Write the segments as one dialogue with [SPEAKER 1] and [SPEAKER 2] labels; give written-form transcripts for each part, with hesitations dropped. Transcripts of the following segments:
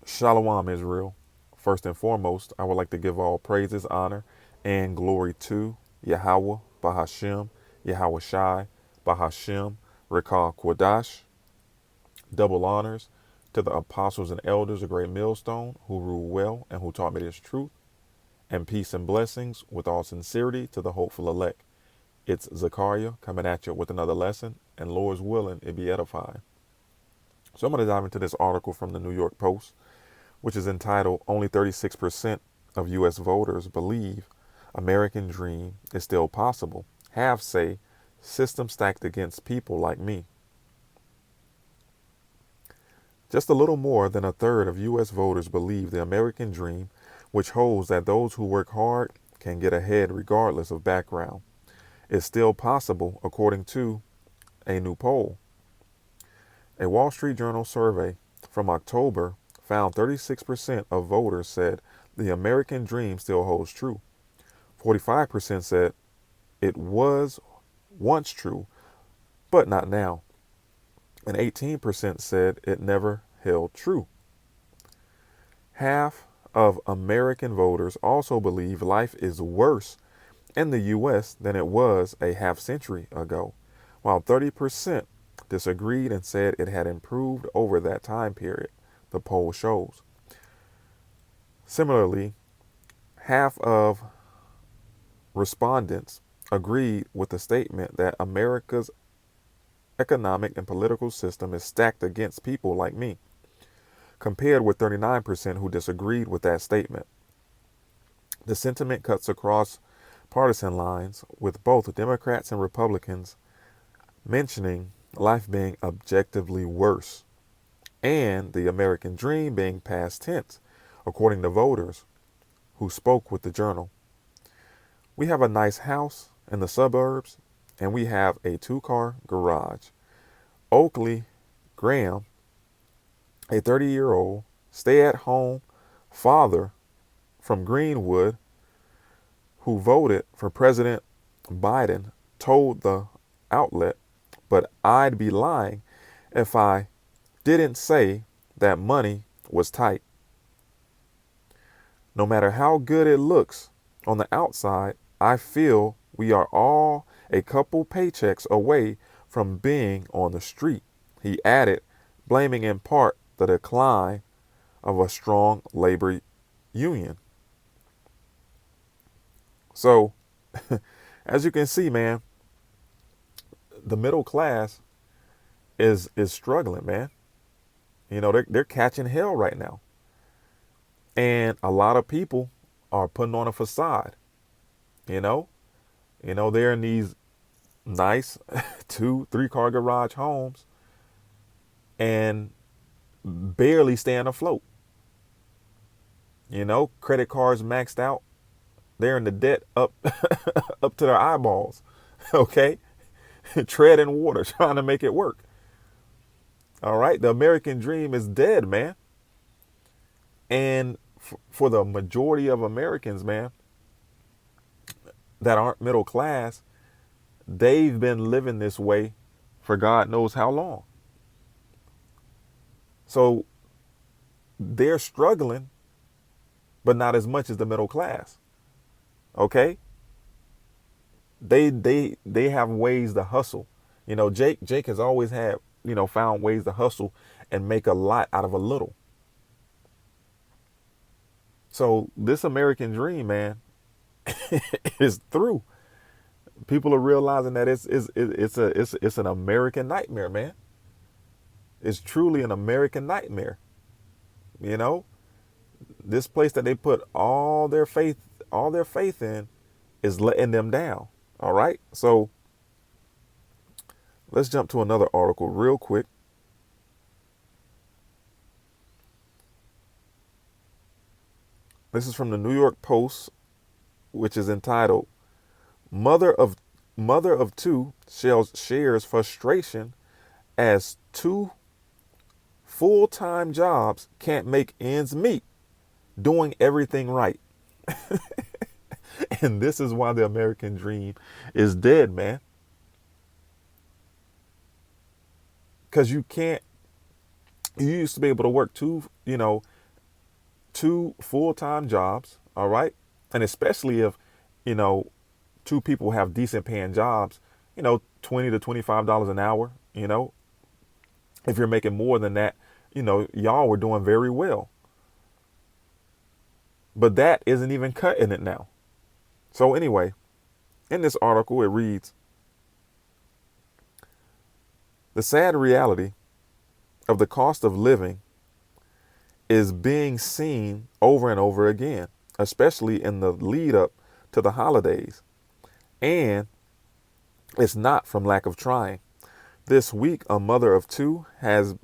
[SPEAKER 1] Shalom, Israel. First and foremost, I would like to give all praises, honor, and glory to Yahweh, Bahashem, Yahweh Shai, Bahashem, Rekah Kwadash. Double honors to the apostles and elders, a great millstone, who rule well and who taught me this truth. And peace and blessings with all sincerity to the hopeful elect. It's Zakar'Yah coming at you with another lesson, and Lord's willing, it be edifying. So I'm going to dive into this article from the New York Post, which is entitled Only 36% of U.S. Voters Believe American Dream is Still Possible. Half say system stacked against people like me. Just a little more than a third of U.S. voters believe the American dream, which holds that those who work hard can get ahead regardless of background, is still possible, according to a new poll. A Wall Street Journal survey from October found 36% of voters said the American dream still holds true. 45% said it was once true, but not now. And 18% said it never held true. Half of American voters also believe life is worse in the U.S. than it was a half century ago, while 30% disagreed and said it had improved over that time period, the poll shows. Similarly, half of respondents agreed with the statement that America's economic and political system is stacked against people like me, compared with 39% who disagreed with that statement. The sentiment cuts across partisan lines, with both Democrats and Republicans mentioning life being objectively worse and the American dream being past tense, according to voters who spoke with the Journal. We have a nice house in the suburbs, and we have a 2-car garage. Oakley Graham, a 30-year-old stay-at-home father from Greenwood who voted for President Biden, told the outlet, "But I'd be lying if I didn't say that money was tight. No matter how good it looks on the outside, I feel we are all a couple paychecks away from being on the street," he added, blaming in part the decline of a strong labor union. So, as you can see, man, the middle class is struggling, man. You know, they're catching hell right now. And a lot of people are putting on a facade, you know? They're in these nice 2, 3-car garage homes and barely staying afloat. Credit cards maxed out. They're in the debt up up to their eyeballs. Okay? Treading water, trying to make it work. All right? The American dream is dead, man. And for the majority of Americans, man, that aren't middle class, they've been living this way for God knows how long. So they're struggling, but not as much as the middle class. Okay? They have ways to hustle. Jake has always had, found ways to hustle and make a lot out of a little. So this American dream, man, is through. People are realizing that it's an American nightmare, man. It's truly an American nightmare. This place that they put all their faith in is letting them down. All right. So let's jump to another article real quick. This is from the New York Post, which is entitled Mother of Two Shares Frustration as Two Full-Time Jobs Can't Make Ends Meet, Doing Everything Right. And this is why the American dream is dead, man. Because you used to be able to work two, 2 full-time jobs, all right? And especially if, you know, 2 people have decent paying jobs, 20 to $25 an hour, if you're making more than that, y'all were doing very well. But that isn't even cutting it now. So anyway, in this article, it reads, the sad reality of the cost of living is being seen over and over again, especially in the lead up to the holidays. And it's not from lack of trying. This week, a mother of 2 has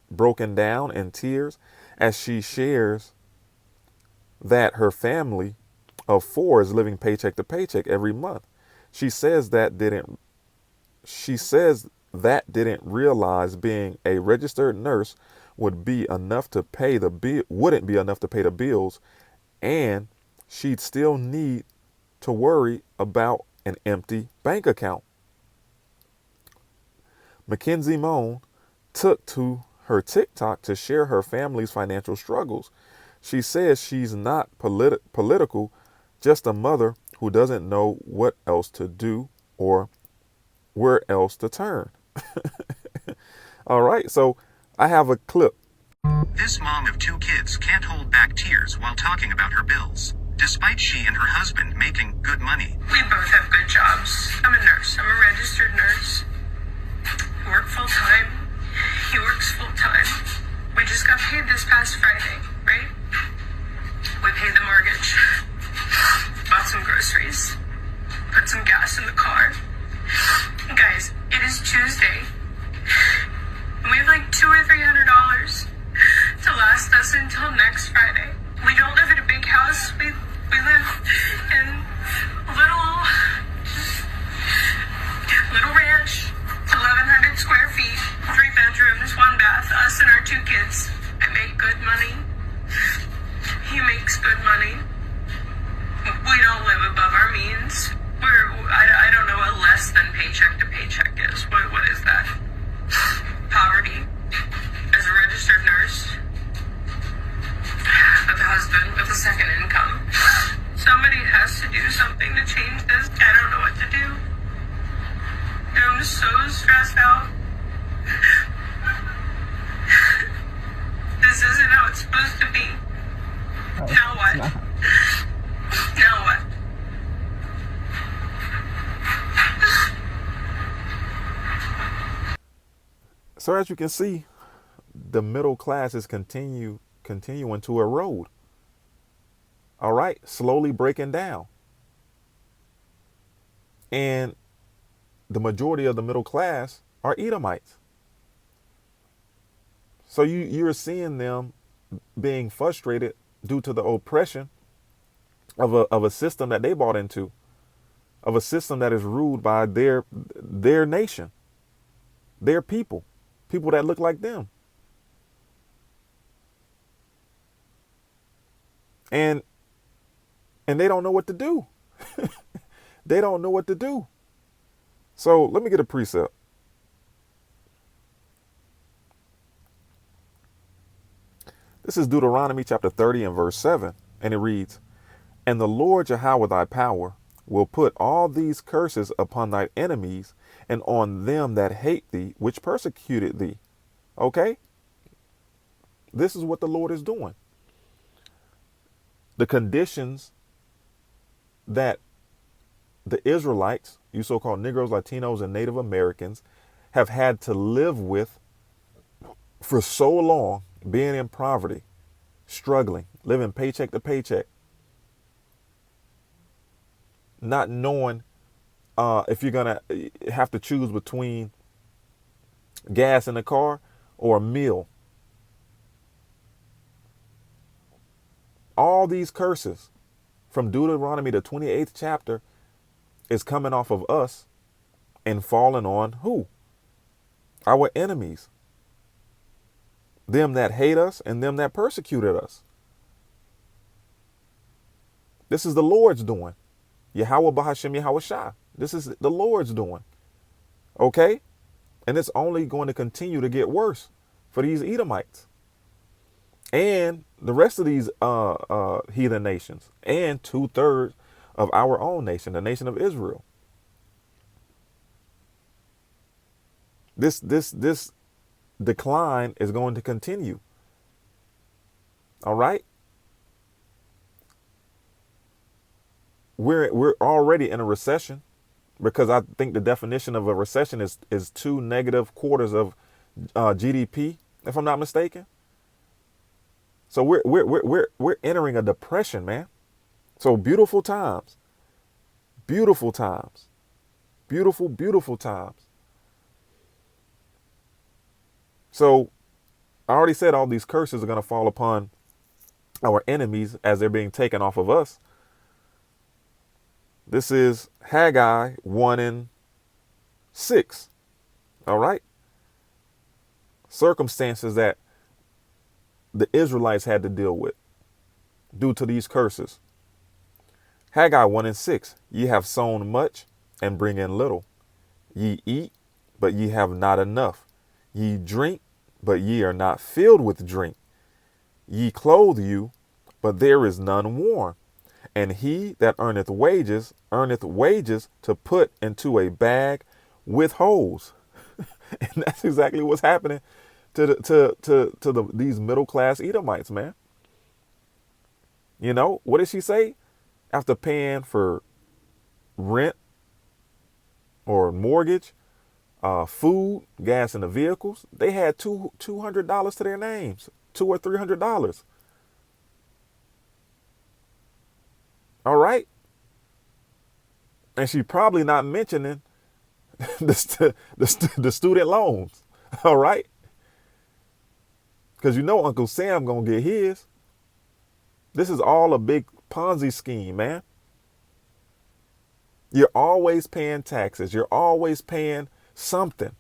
[SPEAKER 1] broken down in tears as she shares that her family of 4 is living paycheck to paycheck every month. She says that didn't realize being a registered nurse wouldn't be enough to pay the bills, and she'd still need to worry about an empty bank account. Mackenzie Moan took to her TikTok to share her family's financial struggles. She says she's not political, just a mother who doesn't know what else to do or where else to turn. All right, so I have a clip.
[SPEAKER 2] This mom of 2 kids can't hold back tears while talking about her bills, despite she and her husband making good money.
[SPEAKER 3] We both have good jobs. I'm a nurse. I'm a registered nurse. I work full time. He works full time. We just got paid this past Friday, right? We paid the mortgage, bought some groceries, put some gas in the car. Guys, it is Tuesday, and we have like $200 or $300 to last us until next Friday. We don't live in a big house. We live in a little ranch, 1,100 square feet, 3 bedrooms, 1 bath, us and our 2 kids. I make good money. He makes good money. We don't live above our means. I don't know what less than paycheck to paycheck is. What is that? Poverty. As a registered nurse. With a husband with a second income. Somebody has to do something to change this. I don't know what to do. And I'm so stressed out. This isn't how it's supposed to be. Now what? Now what?
[SPEAKER 1] So as you can see, the middle class is continuing to erode. All right, slowly breaking down. And the majority of the middle class are Edomites. So you're seeing them being frustrated due to the oppression of a system that they bought into, of a system that is ruled by their nation, their people that look like them. And they don't know what to do. They don't know what to do. So let me get a precept. This is Deuteronomy chapter 30 and verse 7. And it reads, and the Lord Yahweh thy power will put all these curses upon thy enemies and on them that hate thee, which persecuted thee. Okay? This is what the Lord is doing. The conditions that the Israelites, you so-called Negroes, Latinos, and Native Americans have had to live with for so long, being in poverty, struggling, living paycheck to paycheck, not knowing if you're going to have to choose between gas in the car or a meal. All these curses from Deuteronomy, the 28th chapter, is coming off of us and falling on who? Our enemies. Them that hate us and them that persecuted us. This is the Lord's doing. Yahweh Bahashem Yahweh Shah. This is the Lord's doing. Okay? And it's only going to continue to get worse for these Edomites. and the rest of these heathen nations, and 2/3 of our own nation, the nation of Israel. This decline is going to continue. All right, we're already in a recession, because I think the definition of a recession is two negative quarters of GDP, if I'm not mistaken. So we're entering a depression, man. So beautiful times, beautiful times, beautiful times. So I already said all these curses are going to fall upon our enemies as they're being taken off of us. This is Haggai 1:6. All right. Circumstances that the Israelites had to deal with due to these curses. Haggai 1:6. Ye have sown much and bring in little. Ye eat, but ye have not enough. Ye drink, but ye are not filled with drink. Ye clothe you, but there is none warm. And he that earneth wages to put into a bag with holes. And that's exactly what's happening to these middle class Edomites, man. You know, what did she say? After paying for rent or mortgage, food, gas in the vehicles, they had $200 to their names, $200 or $300. All right, and she probably not mentioning the student loans. All right, because you know Uncle Sam gonna get his. This is all a big Ponzi scheme, man. You're always paying taxes. You're always paying something.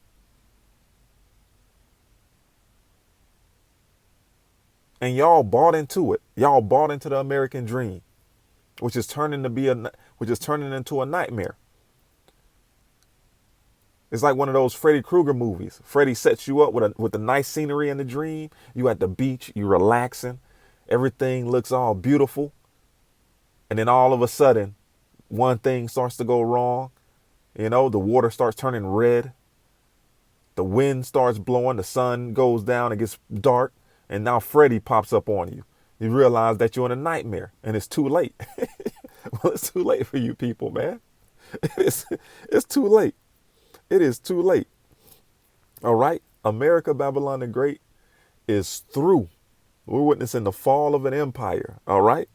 [SPEAKER 1] And y'all bought into it. Y'all bought into the American dream, which is turning into a nightmare. It's like one of those Freddy Krueger movies. Freddy sets you up with the nice scenery in the dream. You at the beach, you relaxing. Everything looks all beautiful. And then all of a sudden, one thing starts to go wrong. You know, the water starts turning red. The wind starts blowing. The sun goes down. It gets dark. And now Freddy pops up on you. You realize that you're in a nightmare and it's too late. Well, it's too late for you people, man. It's too late. It is too late. All right. America, Babylon the Great is through. We're witnessing the fall of an empire. All right.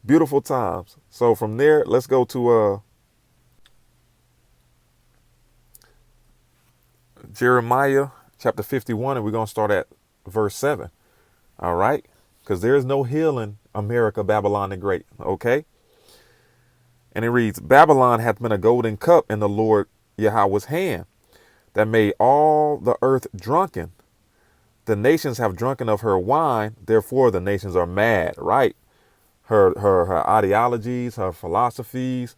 [SPEAKER 1] Beautiful times. So from there, let's go to Jeremiah chapter 51, and we're going to start at verse 7. All right. Because there is no healing America, Babylon the Great. Okay. And it reads, Babylon hath been a golden cup in the Lord Yahweh's hand, that made all the earth drunken. The nations have drunken of her wine, therefore the nations are mad, right? Her ideologies, her philosophies,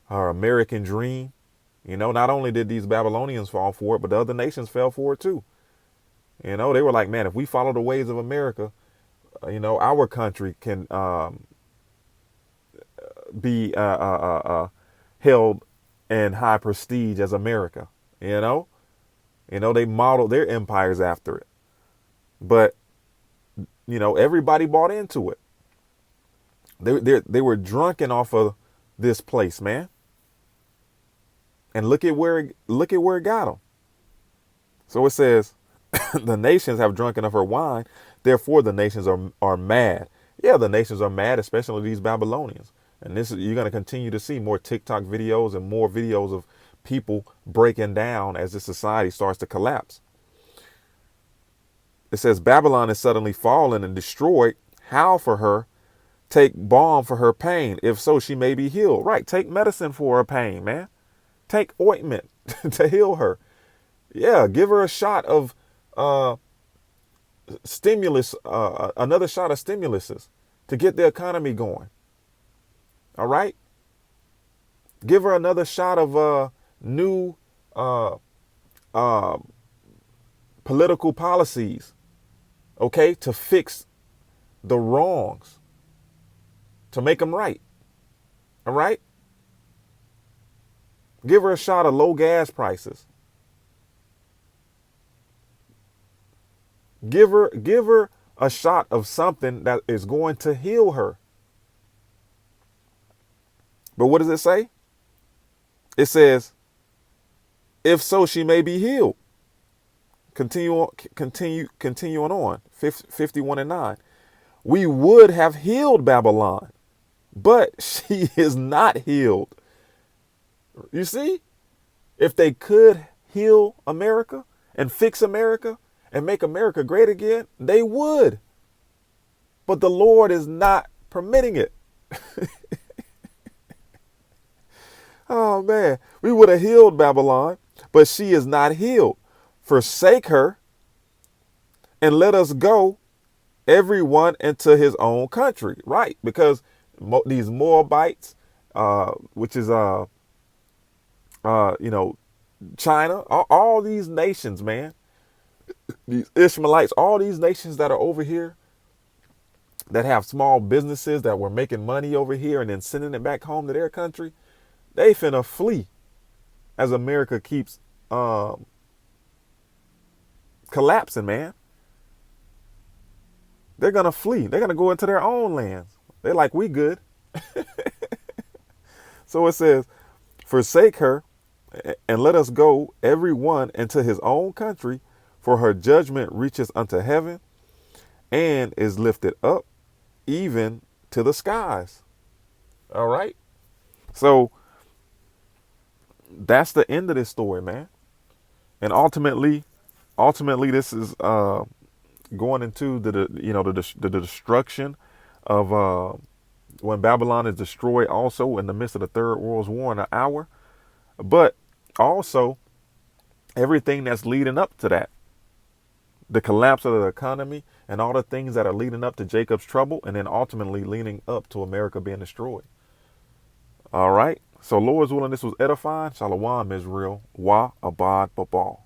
[SPEAKER 1] her American dream. You know, not only did these Babylonians fall for it, but the other nations fell for it too. You know, they were like, man, if we follow the ways of America, you know, our country can be held in high prestige as America. You know, they modeled their empires after it. But, you know, everybody bought into it. They were drunken off of this place, man. And look at where it got them. So it says, the nations have drunken of her wine, therefore the nations are mad. Yeah, the nations are mad, especially these Babylonians. And you're going to continue to see more TikTok videos and more videos of people breaking down as the society starts to collapse. It says, Babylon is suddenly fallen and destroyed. Howl for her. Take balm for her pain. If so, she may be healed. Right. Take medicine for her pain, man. Take ointment to heal her. Yeah. Give her a shot of stimulus, another shot of stimuluses to get the economy going. All right. Give her another shot of new political policies. Okay. To fix the wrongs, to make them right. All right? Give her a shot of low gas prices. Give her a shot of something that is going to heal her. But what does it say? It says, if so, she may be healed. Continuing on. 51:9. We would have healed Babylon, but she is not healed. You see, if they could heal America and fix America and make America great again, they would. But the Lord is not permitting it. Oh man, we would have healed Babylon, but she is not healed. Forsake her and let us go, everyone into his own country. Right, because these Moabites, which is China, all these nations, man, these Ishmaelites, all these nations that are over here that have small businesses that were making money over here and then sending it back home to their country, they finna flee as America keeps collapsing, man. They're gonna flee. They're gonna go into their own lands. They're like, we good. So it says, forsake her and let us go, every one into his own country, for her judgment reaches unto heaven and is lifted up even to the skies. All right. So that's the end of this story, man. And ultimately, this is going into the destruction of when Babylon is destroyed, also in the midst of the Third World War in an hour, but also everything that's leading up to that, the collapse of the economy and all the things that are leading up to Jacob's trouble, and then ultimately leading up to America being destroyed. All right. So Lord's willing, this was edifying. Shalom, Israel. Wa abad babal.